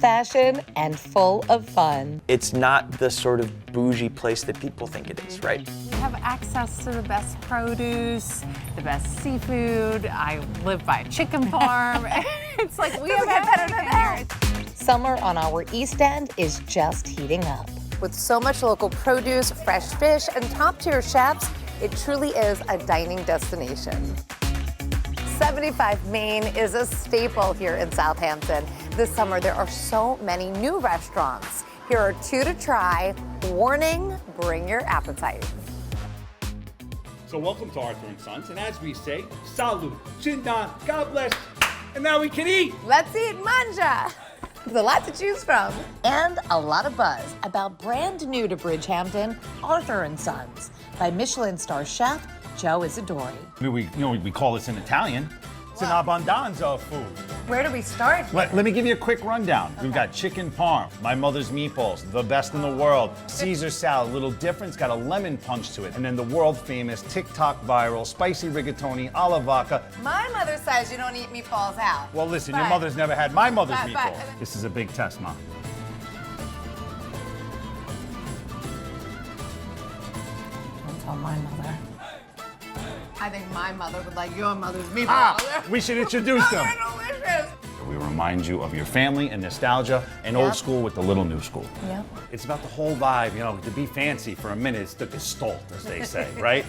fashion and full of fun. It's not the sort of bougie place that people think it is, right? We have access to the best produce, the best seafood. I live by a chicken farm. It's like we have better than that. Summer on our East End is just heating up. With so much local produce, fresh fish, and top-tier chefs, it truly is a dining destination. 75 Main is a staple here in Southampton. This summer, there are so many new restaurants. Here are 2 to try. Warning, bring your appetite. So welcome to Arthur & Sons, and as we say, salut, chindan, God bless, and now we can eat. Let's eat manja. There's a lot to choose from. And a lot of buzz about brand new to Hampton, Arthur & Sons, by Michelin star chef Joe Isidori. We call this in Italian. It's an abbondanza of food. Where do we start? Let me give you a quick rundown. We've got chicken parm, my mother's meatballs, the best in the world. Caesar salad, a little different, it's got a lemon punch to it. And then the world famous TikTok viral spicy rigatoni alla vodka. My mother says you don't eat meatballs out. Well, listen, your mother's never had my mother's but- meatballs. This is a big test, Mom. Don't tell my mother. I think my mother would like your mother's meatballs. We should introduce them. They're delicious. We remind you of your family and nostalgia and old school with the little new school. Yep. It's about the whole vibe, to be fancy for a minute, it's the gestalt, as they say, right?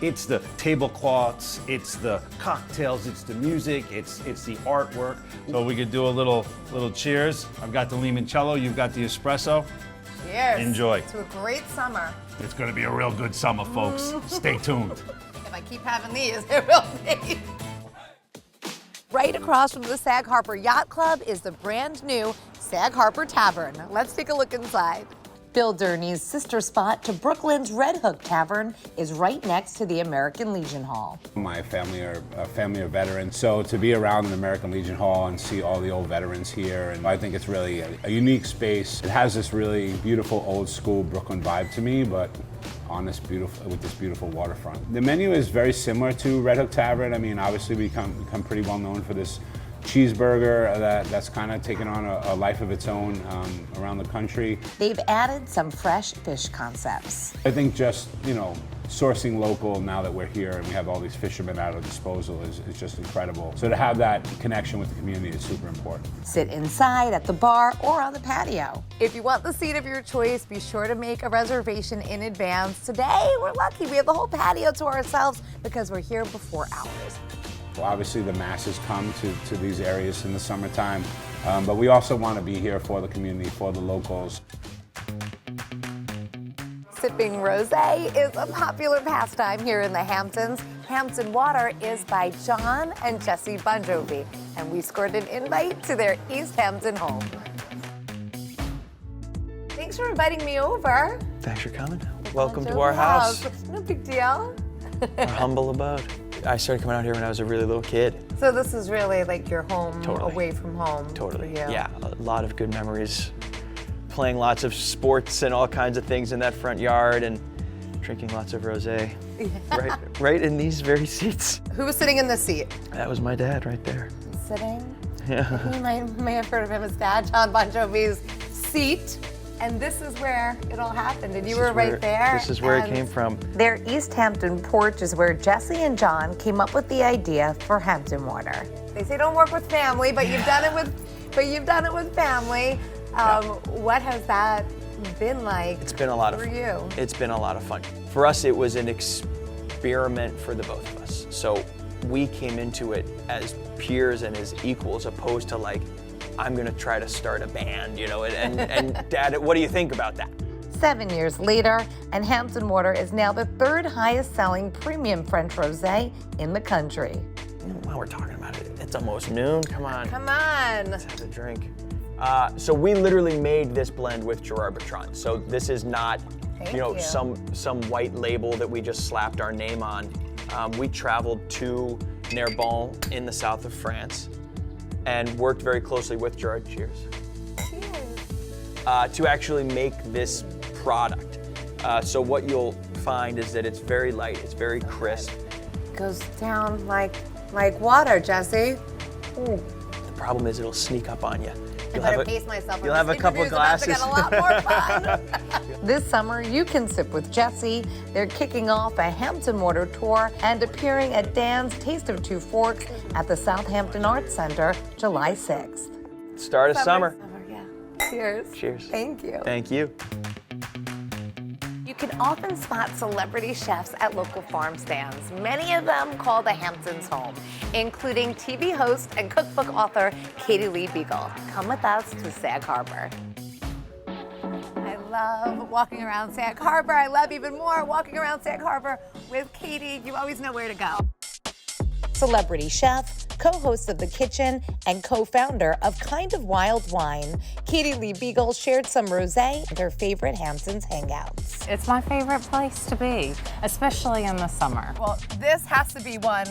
It's the tablecloths, it's the cocktails, it's the music, it's the artwork. So we could do a little cheers. I've got the limoncello, you've got the espresso. Cheers. Enjoy. To a great summer. It's gonna be a real good summer, folks. Stay tuned. If I keep having these, it will be. Right across from the Sag Harbor Yacht Club is the brand new Sag Harbor Tavern. Let's take a look inside. Bill Durney's sister spot to Brooklyn's Red Hook Tavern is right next to the American Legion Hall. My family are a family of veterans, so to be around the American Legion Hall and see all the old veterans here, and I think it's really a unique space. It has this really beautiful old school Brooklyn vibe to me, but on this beautiful waterfront. The menu is very similar to Red Hook Tavern. I mean, obviously we become pretty well known for this cheeseburger that's kind of taken on a life of its own around the country. They've added some fresh fish concepts. I think just, sourcing local now that we're here and we have all these fishermen at our disposal is just incredible. So to have that connection with the community is super important. Sit inside at the bar or on the patio. If you want the seat of your choice, be sure to make a reservation in advance. Today, we're lucky. We have the whole patio to ourselves because we're here before hours. Well, obviously, the masses come to these areas in the summertime, but we also want to be here for the community, for the locals. Sipping rosé is a popular pastime here in the Hamptons. Hampton Water is by John and Jessie Bon Jovi, and we scored an invite to their East Hampton home. Thanks for inviting me over. Thanks for coming. Welcome to our house, No big deal. our humble abode. I started coming out here when I was a really little kid. So this is really like your home, Totally. away from home. Totally. For you. Yeah, a lot of good memories. Playing lots of sports and all kinds of things in that front yard and drinking lots of rosé. Right in these very seats. Who was sitting in this seat? That was my dad right there. Sitting? Yeah. You may have heard of him as Dad, John Bon Jovi's seat. And this is where it all happened, and you were right there. This is where it came from. Their East Hampton porch is where Jessie and John came up with the idea for Hampton Water. They say don't work with family, but you've done it with family. What has that been like? It's been a lot of for fun. you. It's been a lot of fun. For us, it was an experiment for the both of us. So we came into it as peers and as equals, opposed to like, I'm gonna try to start a band, and Dad, what do you think about that? 7 years later, and Hampton Water is now the 3rd highest selling premium French rosé in the country. While we're talking about it, it's almost noon, come on. Come on. Let's have a drink. So we literally made this blend with Gerard Bertrand. So this is not, Thank you. some white label that we just slapped our name on. We traveled to Narbonne in the south of France and worked very closely with Gerard, cheers, to actually make this product. So what you'll find is that it's very light, it's very crisp. Goes down like water, Jessie. The problem is it'll sneak up on you. I better pace myself. You'll have a couple glasses. glasses. About to get a lot more fun. This summer, you can sip with Jessie. They're kicking off a Hampton Water tour and appearing at Dan's Taste of Two Forks at the Southampton Arts Center, July 6th. Start of summer. Yeah. Cheers. Cheers. Thank you. Thank you. You can often spot celebrity chefs at local farm stands. Many of them call the Hamptons home, including TV host and cookbook author Katie Lee Beagle. Come with us to Sag Harbor. I love walking around Sag Harbor. I love even more walking around Sag Harbor with Katie. You always know where to go. Celebrity chef, co-host of The Kitchen, and co-founder of Kind of Wild Wine, Katie Lee Beagle shared some rosé and her favorite Hamptons hangouts. It's my favorite place to be, especially in the summer. Well, this has to be one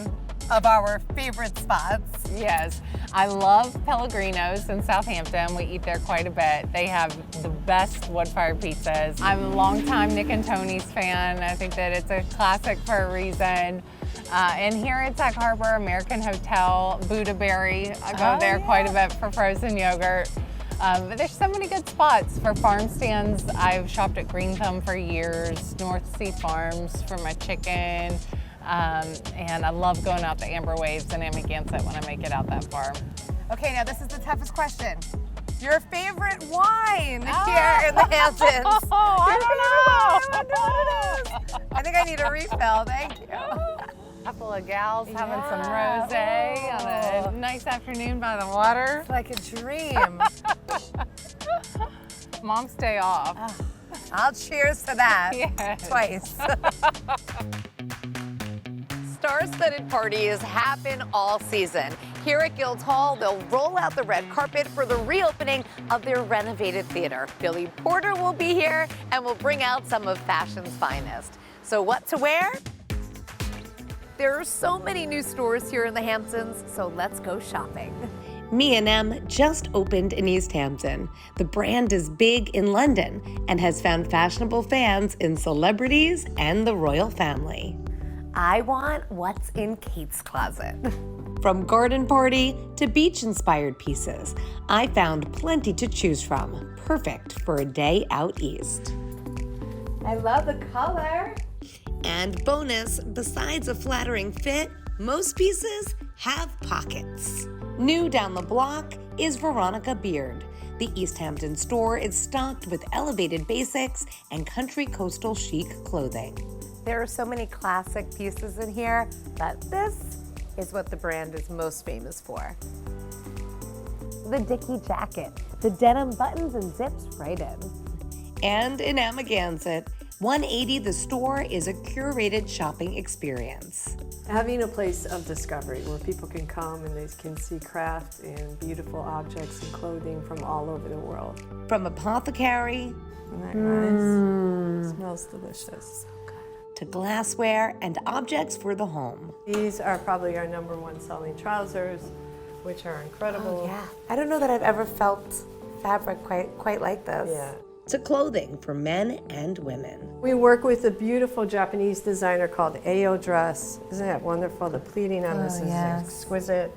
of our favorite spots. Yes, I love Pellegrino's in Southampton. We eat there quite a bit. They have the best wood-fired pizzas. I'm a longtime Nick and Tony's fan. I think that it's a classic for a reason. And here at Sag Harbor, American Hotel, Buddha Berry. I go there quite a bit for frozen yogurt. But there's so many good spots for farm stands. I've shopped at Green Thumb for years, North Sea Farms for my chicken. And I love going out to Amber Waves and Amagansett when I make it out that far. Okay, now this is the toughest question. Your favorite wine here in the Hamptons. I don't know. I wonder what it is. I think I need a refill, thank you. Couple of gals having some rosé on a nice afternoon by the water. It's like a dream. Mom's day off. I'll cheers to that. Yes. Twice. Star-studded parties happen all season. Here at Guildhall, they'll roll out the red carpet for the reopening of their renovated theater. Billy Porter will be here and will bring out some of fashion's finest. So what to wear? There are so many new stores here in the Hamptons, so let's go shopping. Me&M just opened in East Hampton. The brand is big in London and has found fashionable fans in celebrities and the royal family. I want what's in Kate's closet. From garden party to beach-inspired pieces, I found plenty to choose from. Perfect for a day out east. I love the color. And bonus, besides a flattering fit, most pieces have pockets. New down the block is Veronica Beard. The East Hampton store is stocked with elevated basics and country coastal chic clothing. There are so many classic pieces in here, but this is what the brand is most famous for. The Dickie jacket, the denim buttons and zips right in. And in Amagansett, 180 The Store is a curated shopping experience. Having a place of discovery where people can come and they can see craft and beautiful objects and clothing from all over the world. From apothecary Isn't that nice? Smells delicious. to glassware and objects for the home. These are probably our #1 selling trousers, which are incredible. I don't know that I've ever felt fabric quite like this. Yeah. To clothing for men and women. We work with a beautiful Japanese designer called Ao Dress. Isn't that wonderful? The pleating on this is exquisite.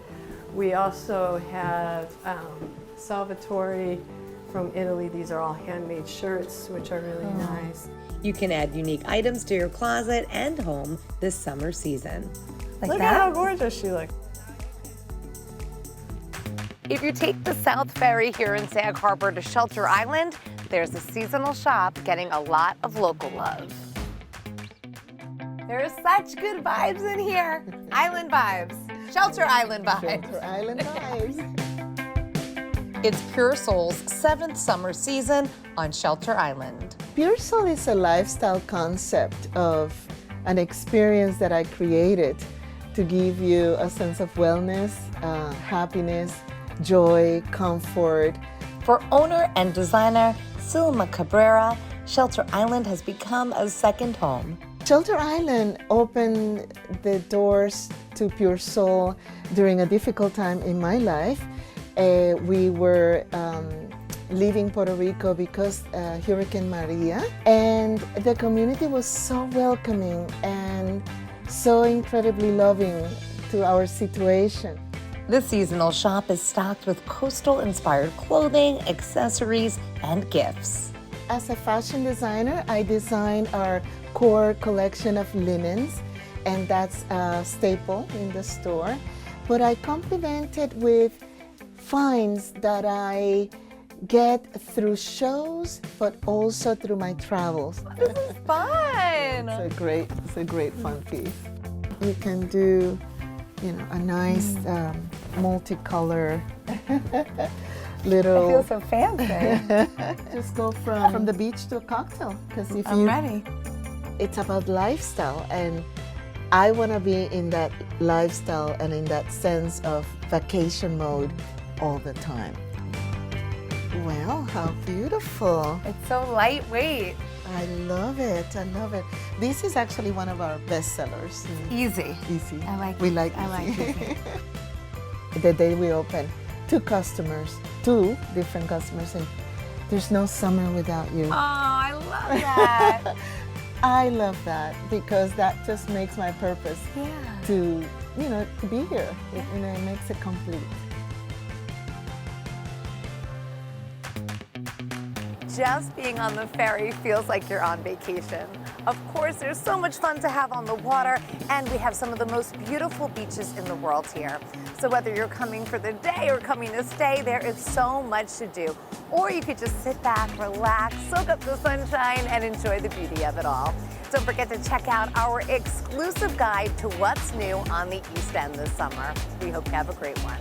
We also have Salvatore from Italy. These are all handmade shirts, which are really nice. You can add unique items to your closet and home this summer season. Look at how gorgeous she looks. If you take the South Ferry here in Sag Harbor to Shelter Island, there's a seasonal shop getting a lot of local love. There are such good vibes in here. Island vibes. Shelter Island vibes. Shelter Island vibes. It's Pure Soul's 7th summer season on Shelter Island. Pure Soul is a lifestyle concept of an experience that I created to give you a sense of wellness, happiness, joy, comfort. For owner and designer Silma Cabrera, Shelter Island has become a second home. Shelter Island opened the doors to Pure Soul during a difficult time in my life. We were leaving Puerto Rico because Hurricane Maria, and the community was so welcoming and so incredibly loving to our situation. The seasonal shop is stocked with coastal-inspired clothing, accessories, and gifts. As a fashion designer, I design our core collection of linens, and that's a staple in the store. But I complement it with finds that I get through shows, but also through my travels. This is fun! It's a great fun piece. You can do, a nice multicolor little. I feel so fancy. Just go from the beach to a cocktail, because if I'm ready. It's about lifestyle, and I want to be in that lifestyle and in that sense of vacation mode all the time. Well, how beautiful. It's so lightweight. I love it. I love it. This is actually one of our best sellers. Easy. Easy. I like We easy. like I like easy. The day we open, two different customers, and there's no summer without you. Oh, I love that. I love that because that just makes my purpose to be here. It makes it complete. Just being on the ferry feels like you're on vacation. Of course, there's so much fun to have on the water, and we have some of the most beautiful beaches in the world here. So whether you're coming for the day or coming to stay, there is so much to do. Or you could just sit back, relax, soak up the sunshine, and enjoy the beauty of it all. Don't forget to check out our exclusive guide to what's new on the East End this summer. We hope you have a great one.